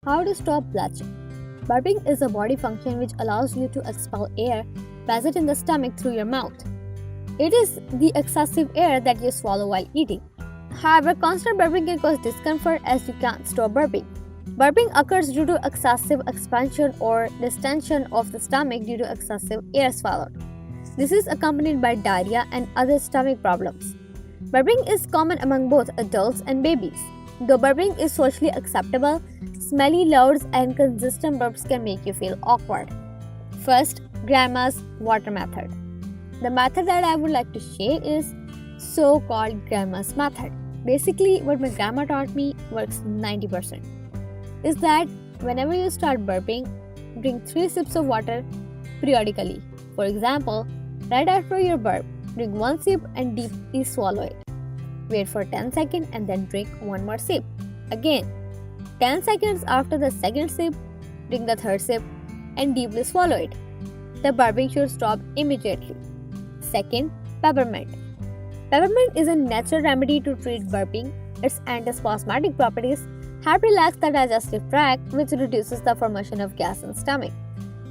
How to stop belching? Burping is a body function which allows you to expel air present in the stomach through your mouth. It is the excessive air that you swallow while eating. However, constant burping can cause discomfort as you can't stop burping. Burping occurs due to excessive expansion or distension of the stomach due to excessive air swallowed. This is accompanied by diarrhea and other stomach problems. Burping is common among both adults and babies. Though burping is socially acceptable, smelly, loud, and consistent burps can make you feel awkward. First, grandma's water method. The method that I would like to share is so-called grandma's method. Basically, what my grandma taught me works 90%. Is that whenever you start burping, drink 3 sips of water periodically. For example, right after your burp, drink 1 sip and deeply swallow it. Wait for 10 seconds and then drink 1 more sip. Again, 10 seconds after the second sip, drink the third sip and deeply swallow it. The burping should stop immediately. Second, peppermint. Peppermint is a natural remedy to treat burping. Its antispasmodic properties help relax the digestive tract, which reduces the formation of gas in stomach.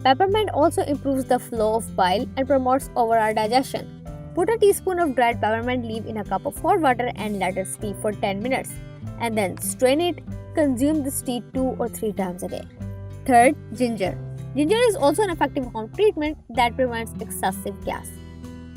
Peppermint also improves the flow of bile and promotes overall digestion. Put a teaspoon of dried peppermint leaf in a cup of hot water and let it steep for 10 minutes. And then strain it. Consume this tea 2 or 3 times a day. Third, ginger. Ginger is also an effective home treatment that prevents excessive gas.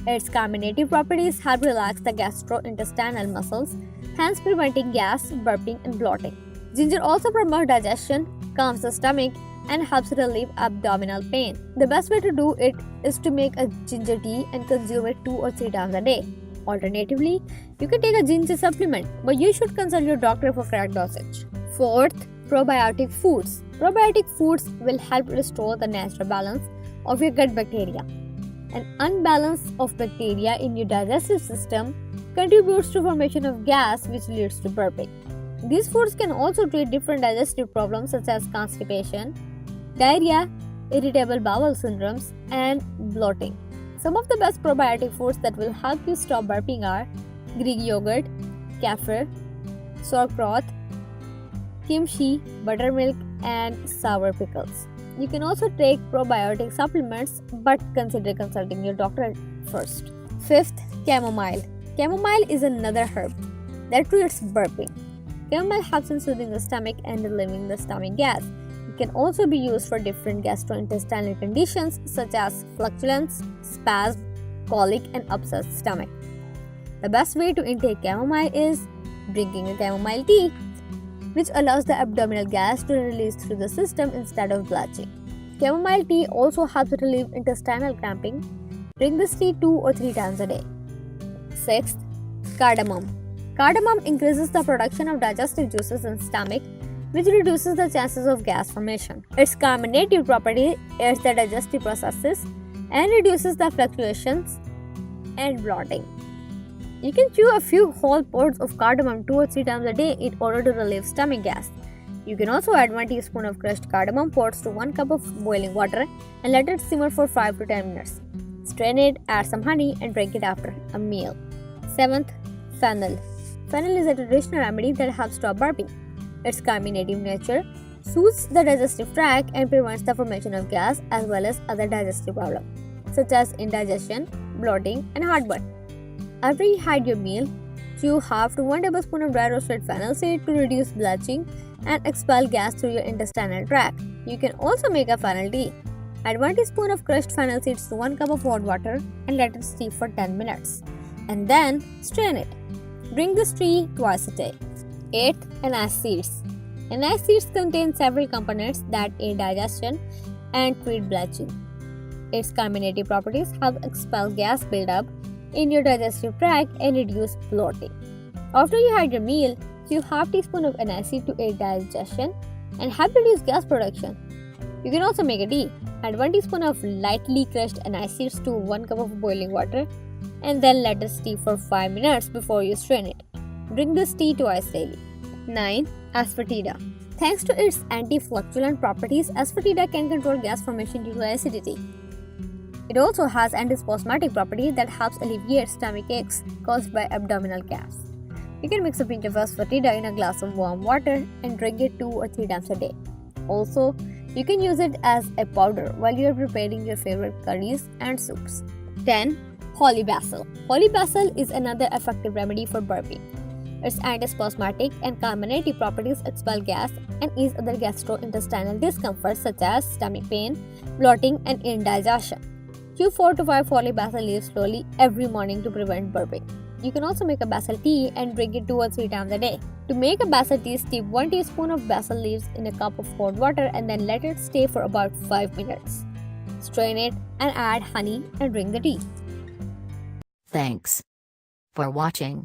Its carminative properties help relax the gastrointestinal muscles, hence preventing gas, burping, and bloating. Ginger also promotes digestion, calms the stomach, and helps relieve abdominal pain. The best way to do it is to make a ginger tea and consume it 2 or 3 times a day. Alternatively, you can take a ginger supplement, but you should consult your doctor for correct dosage. Fourth, probiotic foods. Probiotic foods will help restore the natural balance of your gut bacteria. An unbalance of bacteria in your digestive system contributes to formation of gas, which leads to burping. These foods can also treat different digestive problems such as constipation, diarrhea, irritable bowel syndromes, and bloating. Some of the best probiotic foods that will help you stop burping are Greek yogurt, kefir, sauerkraut, kimchi, buttermilk, and sour pickles. You can also take probiotic supplements, but consider consulting your doctor first. Fifth, chamomile. Chamomile is another herb that treats burping. Chamomile helps in soothing the stomach and relieving the stomach gas. It can also be used for different gastrointestinal conditions such as flatulence, spasm, colic, and upset stomach. The best way to intake chamomile is drinking a chamomile tea, which allows the abdominal gas to release through the system instead of belching. Chamomile tea also helps relieve intestinal cramping. Drink this tea 2 or 3 times a day. Sixth, cardamom. Cardamom increases the production of digestive juices in stomach, which reduces the chances of gas formation. Its carminative property aids the digestive processes and reduces the fluctuations and bloating. You can chew a few whole pods of cardamom 2 or 3 times a day in order to relieve stomach gas. You can also add 1 teaspoon of crushed cardamom pods to 1 cup of boiling water and let it simmer for 5 to 10 minutes. Strain it, add some honey, and drink it after a meal. Seventh, fennel. Fennel is a traditional remedy that helps stop burping. Its carminative nature soothes the digestive tract and prevents the formation of gas as well as other digestive problems such as indigestion, bloating, and heartburn. After you had your meal, chew half to 1 tablespoon of dry roasted fennel seed to reduce belching and expel gas through your intestinal tract. You can also make a fennel tea. Add 1 teaspoon of crushed fennel seeds to 1 cup of hot water and let it steep for 10 minutes. And then strain it. Drink this tea twice a day. 8th, anise seeds. Anise seeds contain several components that aid digestion and treat belching. Its carminative properties help expel gas buildup in your digestive tract and reduce bloating. After you had your meal, chew half teaspoon of anise seed to aid digestion and help reduce gas production. You can also make a tea. Add 1 teaspoon of lightly crushed anise seeds to 1 cup of boiling water and then let it steep for 5 minutes before you strain it. Drink this tea twice daily. 9. Asafoetida. Thanks to its anti-flatulent properties, asafoetida can control gas formation due to acidity. It also has antispasmodic property that helps alleviate stomach aches caused by abdominal gas. You can mix a pinch of asafoetida in a glass of warm water and drink it 2 or 3 times a day. Also, you can use it as a powder while you are preparing your favorite curries and soups. 10. Holy basil. Holy basil is another effective remedy for burping. Its antispasmodic and carminative properties expel gas and ease other gastrointestinal discomforts such as stomach pain, bloating, and indigestion. Chew 4 to 5 holy basil leaves slowly every morning to prevent burping. You can also make a basil tea and drink it 2 or 3 times a day. To make a basil tea, steep 1 teaspoon of basil leaves in a cup of cold water and then let it stay for about 5 minutes. Strain it and add honey and drink the tea. Thanks for watching.